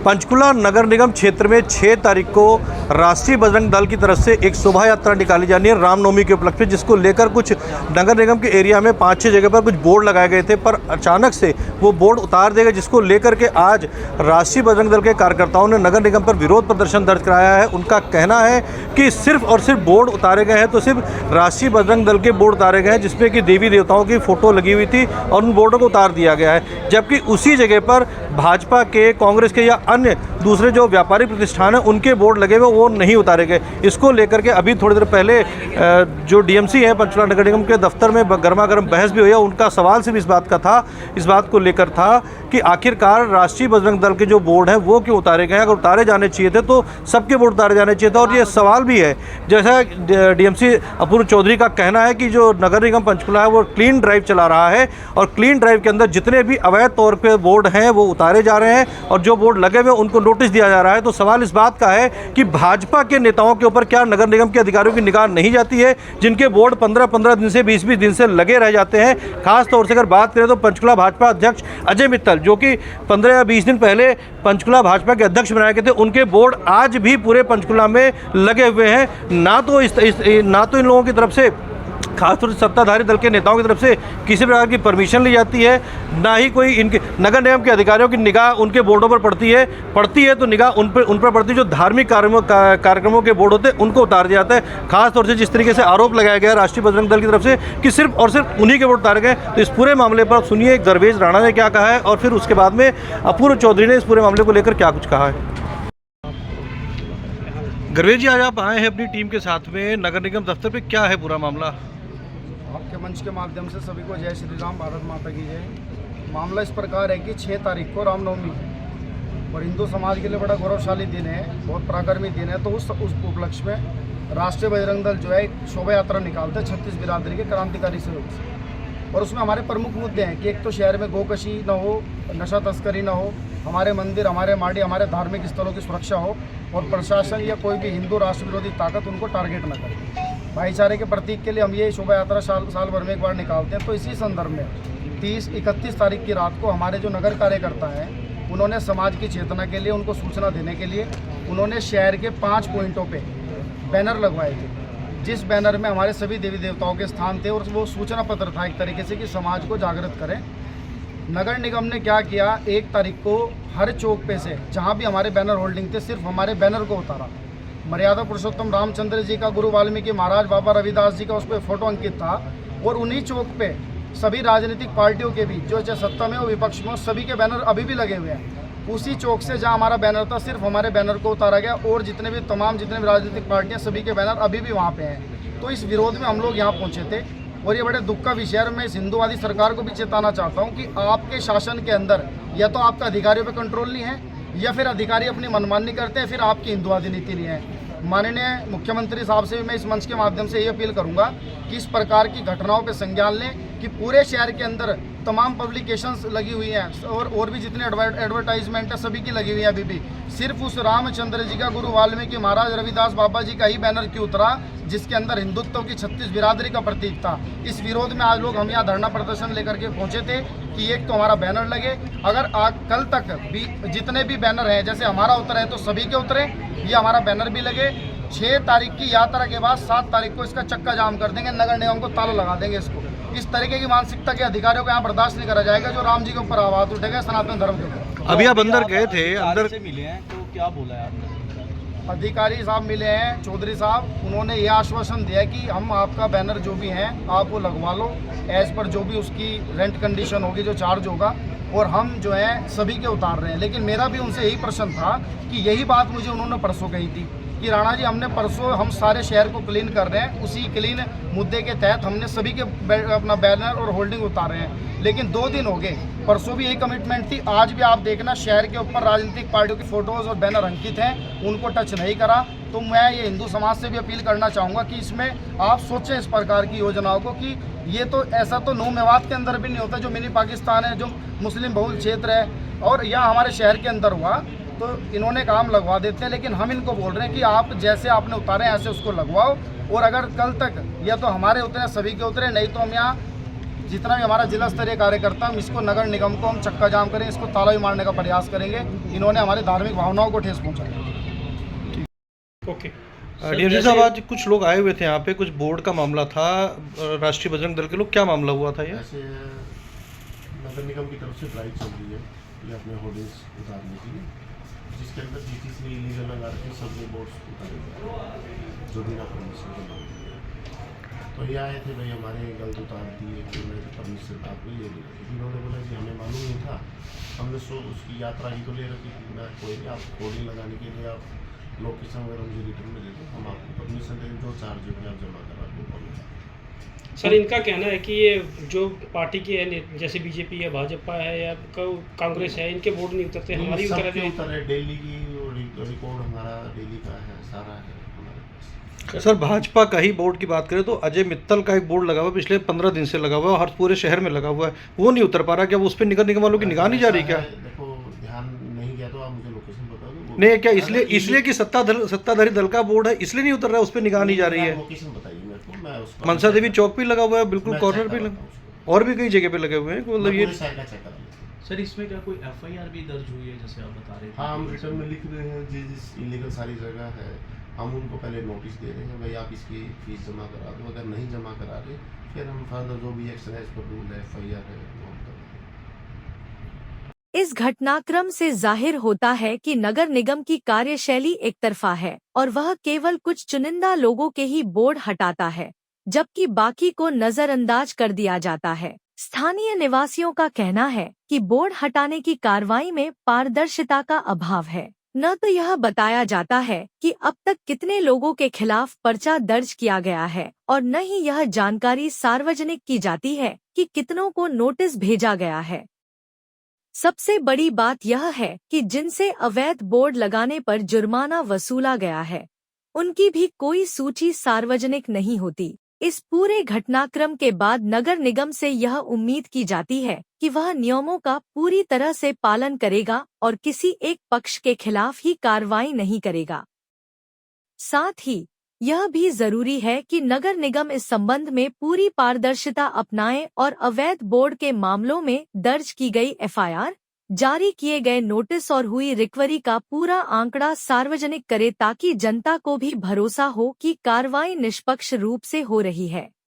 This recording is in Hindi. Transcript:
पंचकुला नगर निगम क्षेत्र में 6 तारीख को राष्ट्रीय बजरंग दल की तरफ से एक शोभा यात्रा निकाली जानी है रामनवमी के उपलक्ष्य में, जिसको लेकर कुछ नगर निगम के एरिया में 5-6 जगह पर कुछ बोर्ड लगाए गए थे, पर अचानक से वो बोर्ड उतार दिए गए, जिसको लेकर के आज राष्ट्रीय बजरंग दल के कार्यकर्ताओं ने नगर निगम पर विरोध प्रदर्शन दर्ज कराया है। उनका कहना है कि सिर्फ और सिर्फ बोर्ड उतारे गए हैं तो सिर्फ राष्ट्रीय बजरंग दल के बोर्ड उतारे गए हैं, जिसमें कि देवी देवताओं की फ़ोटो लगी हुई थी और उन बोर्डों को उतार दिया गया है, जबकि उसी जगह पर भाजपा के, कांग्रेस के या अन्य दूसरे जो व्यापारिक प्रतिष्ठान हैं उनके बोर्ड लगे हुए वो नहीं उतारे गए। इसको लेकर के अभी थोड़ी देर पहले जो डीएमसी है पंचकुला नगर निगम के दफ्तर में गर्मा गर्म बहस भी हुई है। उनका सवाल सिर्फ इस बात को लेकर था कि आखिरकार राष्ट्रीय बजरंग दल के जो बोर्ड हैं वो क्यों उतारे गए। अगर उतारे जाने चाहिए थे तो सबके बोर्ड उतारे जाने चाहिए थे। और ये सवाल भी है, जैसा डीएमसी अपूर्व चौधरी का कहना है कि जो नगर निगम पंचकुला है वो क्लीन ड्राइव चला रहा है और क्लीन ड्राइव के अंदर जितने भी अवैध तौर पर बोर्ड हैं वो उतारे जा रहे हैं और जो बोर्ड लगे हुए उनको नोटिस दिया जा रहा है। तो सवाल इस बात का है कि भाजपा के नेताओं के ऊपर क्या नगर निगम के अधिकारियों की निगाह नहीं जाती है, जिनके बोर्ड 15-15 दिन से 20-20 दिन से लगे रह जाते हैं। खास तौर से अगर बात करें तो पंचकुला भाजपा अध्यक्ष अजय मित्तल, जो कि 15 या 20 दिन पहले पंचकुला भाजपा के अध्यक्ष बनाए गए थे, उनके बोर्ड आज भी पूरे पंचकुला में लगे हुए हैं। ना तो इन लोगों की तरफ से, खासतौर से सत्ताधारी दल के नेताओं की तरफ से किसी प्रकार की परमिशन ली जाती है, ना ही कोई इनके नगर निगम के अधिकारियों की निगाह उनके बोर्डों पर पड़ती है तो निगाह उन पर पड़ती है। जो धार्मिक कार्यक्रमों के बोर्ड होते हैं उनको उतार दिया जाता है। खासतौर से जिस तरीके से आरोप लगाया गया राष्ट्रीय बजरंग दल की तरफ से कि सिर्फ और सिर्फ उन्हीं के बोर्ड उतारे गए। तो इस पूरे मामले पर सुनिए गर्वेज राणा ने क्या कहा है और फिर उसके बाद में अपूर्व चौधरी ने इस पूरे मामले को लेकर क्या कुछ कहा है। गर्वेज जी, आज आप आए हैं अपनी टीम के साथ में नगर निगम दफ्तर पे, क्या है पूरा मामला? आपके मंच के माध्यम से सभी को जय श्री राम, भारत माता की जय। मामला इस प्रकार है कि 6 तारीख को रामनवमी और हिंदू समाज के लिए बड़ा गौरवशाली दिन है, बहुत पराक्रमी दिन है। तो उस उपलक्ष्य में राष्ट्रीय बजरंग दल जो है एक शोभा यात्रा निकालते हैं 36 बिरादरी के क्रांतिकारी सहयोग से। और उसमें हमारे प्रमुख मुद्दे हैं कि एक तो शहर में गोकशी न हो, नशा तस्करी न हो, हमारे मंदिर, हमारे माड़ी, हमारे धार्मिक स्थलों की सुरक्षा हो और प्रशासन या कोई भी हिंदू राष्ट्र विरोधी ताकत उनको टारगेट न करे। भाईचारे के प्रतीक के लिए हम ये शोभा यात्रा साल भर में एक बार निकालते हैं। तो इसी संदर्भ में 30-31 तारीख की रात को हमारे जो नगर कार्यकर्ता हैं उन्होंने समाज की चेतना के लिए, उनको सूचना देने के लिए उन्होंने शहर के 5 पॉइंटों पे बैनर लगवाए थे, जिस बैनर में हमारे सभी देवी देवताओं के स्थान थे और वो सूचना पत्र था एक तरीके से कि समाज को जागृत करें। नगर निगम ने क्या किया, 1 तारीख को हर चौक पे से जहाँ भी हमारे बैनर होल्डिंग थे सिर्फ हमारे बैनर को उतारा। मर्यादा पुरुषोत्तम रामचंद्र जी का, गुरु वाल्मीकि महाराज, बाबा रविदास जी का उस पर फोटो अंकित था। और उन्हीं चौक पे सभी राजनीतिक पार्टियों के भी, जो चाहे सत्ता में हो विपक्ष में हो, सभी के बैनर अभी भी लगे हुए हैं। उसी चौक से जहां हमारा बैनर था सिर्फ हमारे बैनर को उतारा गया और जितने भी राजनीतिक पार्टियां सभी के बैनर अभी भी वहाँ पे हैं। तो इस विरोध में हम लोग यहाँ पहुँचे थे और ये बड़े दुख का विषय है। मैं इस हिंदूवादी सरकार को भी चेताना चाहता हूँ कि आपके शासन के अंदर या तो आपका अधिकारियों पर कंट्रोल नहीं है या फिर अधिकारी अपनी मनमानी करते हैं, फिर आपकी हिंदूवादी नीति नहीं है। माननीय मुख्यमंत्री साहब से भी मैं इस मंच के माध्यम से ये अपील करूंगा कि इस प्रकार की घटनाओं पर संज्ञान लें कि पूरे शहर के अंदर तमाम पब्लिकेशंस लगी हुई हैं और भी जितने एडवर्टाइजमेंट है सभी की लगी हुई है। अभी भी सिर्फ उस रामचंद्र जी का, गुरु वाल्मीकि महाराज, रविदास बाबा जी का ही बैनर क्यों उतरा जिसके अंदर हिंदुत्व की 36 बिरादरी का प्रतीक था। इस विरोध में आज लोग हम यहाँ धरना प्रदर्शन लेकर के पहुँचे थे कि एक तो हमारा बैनर लगे, अगर कल तक भी जितने भी बैनर हैं जैसे हमारा उतरे तो सभी के उतरे, ये हमारा बैनर भी लगे। 6 तारीख की यात्रा के बाद 7 तारीख को इसका चक्का जाम कर देंगे, नगर निगम को ताला लगा देंगे। इसको इस तरीके की मानसिकता के अधिकारियों को यहाँ बर्दाश्त नहीं करा जाएगा जो राम जी के ऊपर आवाज उठेगा, सनातन धर्म के ऊपर। अभी आप अंदर गए थे, अंदर से मिले हैं तो क्या बोला है आपने? अधिकारी साहब मिले हैं, चौधरी साहब, उन्होंने ये आश्वासन दिया कि हम आपका बैनर जो भी है आप वो लगवा लो एज पर जो भी उसकी रेंट कंडीशन होगी, जो चार्ज होगा, और हम जो है सभी के उतार रहे हैं। लेकिन मेरा भी उनसे यही प्रश्न था कि यही बात मुझे उन्होंने परसों कही थी कि राणा जी हमने परसों हम सारे शहर को क्लीन कर रहे हैं, उसी क्लीन मुद्दे के तहत हमने सभी के अपना बैनर और होल्डिंग उतारे हैं। लेकिन 2 दिन हो गए, परसों भी यही कमिटमेंट थी, आज भी आप देखना शहर के ऊपर राजनीतिक पार्टियों की फोटोज और बैनर अंकित हैं, उनको टच नहीं करा। तो मैं ये हिंदू समाज से भी अपील करना चाहूँगा कि इसमें आप सोचें इस प्रकार की योजनाओं को कि ये तो ऐसा तो नौ मेवात के अंदर भी नहीं होता, जो मिनी पाकिस्तान है, जो मुस्लिम बहुल क्षेत्र है, और यहाँ हमारे शहर के अंदर हुआ तो इन्होंने काम लगवा देते हैं। लेकिन हम इनको बोल रहे हैं कि आप जैसे आपने उतारे ऐसे उसको लगवाओ, और अगर कल तक या तो हमारे उतरे सभी के उतरे, नहीं तो हम यहाँ जितना भी हमारा जिला स्तरीय कार्यकर्ता, हम इसको नगर निगम को हम चक्का जाम करें, इसको ताला भी मारने का प्रयास करेंगे। इन्होंने हमारी धार्मिक भावनाओं को ठेस पहुँचाया। ओके। डीएमसी साहब, आज कुछ लोग आए हुए थे यहाँ पे, कुछ बोर्ड का मामला था, राष्ट्रीय बजरंग दल के लोग, क्या मामला हुआ था ये? ऐसे नगर निगम की तरफ से ड्राइव चल रही है ये अपने होर्डिंग्स उतारने के लिए, जिसके अंदर जिस ने इलीगल लगा रखे सब ये बोर्ड्स उतारे जो बिना परमिशन के लगे। तो ये आए थे, भाई हमारे गलत उतार दिए, फिर मैं परमिशन आपको ले ली। इन्होंने बोला कि हमें मालूम नहीं था, हमने उसकी यात्रा ही तो ले रखी थी। मैं कोई नहीं, आप होर्डिंग लगाने के लिए आप लोकेशन वगैरह मुझे रिटर्न में दे दो, हम आपको परमिशन देंगे, जो चार्ज होगी आप जमा करा दो। सर, इनका कहना है कि ये जो पार्टी की है, जैसे बीजेपी है, भाजपा है या कांग्रेस है, इनके बोर्ड नहीं उतरते, हमारी उतर है। दिल्ली की रिकॉर्ड हमारा दिल्ली का है, सारा है हमारे पास। सर, भाजपा का ही बोर्ड की बात करें तो अजय मित्तल का एक बोर्ड लगा हुआ है, पिछले 15 दिन से लगा हुआ है, हर पूरे शहर में लगा हुआ है, वो नहीं उतर पा रहा। क्या वो उस पर नगर निगम वालों की निगाह नहीं जा रही क्या? देखो, ध्यान नहीं गया तो आप मुझे लोकेशन बता दो। नहीं, क्या इसलिए कि सत्ताधारी दल का बोर्ड है इसलिए नहीं उतर रहा है, उस पर निगाह नहीं जा रही है? लोकेशन बताइए मेरे को, मैं उसको मनसा देवी चौक पे लगा हुआ है, बिल्कुल कॉर्नर पे लगा, और भी कई जगह पे लगे हुए हैं, मतलब ये। सर, इसमें क्या कोई एफआईआर भी दर्ज हुई है जैसे आप बता रहे थे? हाँ, हम रिटर्न में लिख रहे हैं, जिस इलीगल सारी जगह है हम उनको पहले नोटिस दे रहे हैं, भाई आप इसकी फीस जमा करा दो। अगर नहीं जमा करा रहे फिर हम फर्दर जो भी एक्शन है, इस पर रूल है, एफआईआर है, वो हम कर रहे हैं। इस घटनाक्रम से जाहिर होता है कि नगर निगम की कार्यशैली एक तरफा है और वह केवल कुछ चुनिंदा लोगों के ही बोर्ड हटाता है, जबकि बाकी को नजरअंदाज कर दिया जाता है। स्थानीय निवासियों का कहना है कि बोर्ड हटाने की कार्रवाई में पारदर्शिता का अभाव है। न तो यह बताया जाता है कि अब तक कितने लोगों के खिलाफ पर्चा दर्ज किया गया है और न ही यह जानकारी सार्वजनिक की जाती है कि कितनों को नोटिस भेजा गया है। सबसे बड़ी बात यह है कि जिनसे अवैध बोर्ड लगाने पर जुर्माना वसूला गया है, उनकी भी कोई सूची सार्वजनिक नहीं होती। इस पूरे घटनाक्रम के बाद नगर निगम से यह उम्मीद की जाती है कि वह नियमों का पूरी तरह से पालन करेगा और किसी एक पक्ष के खिलाफ ही कार्रवाई नहीं करेगा। साथ ही यह भी जरूरी है कि नगर निगम इस संबंध में पूरी पारदर्शिता अपनाए और अवैध बोर्ड के मामलों में दर्ज की गई एफआईआर, जारी किए गए नोटिस और हुई रिकवरी का पूरा आंकड़ा सार्वजनिक करे ताकि जनता को भी भरोसा हो कि कार्रवाई निष्पक्ष रूप से हो रही है।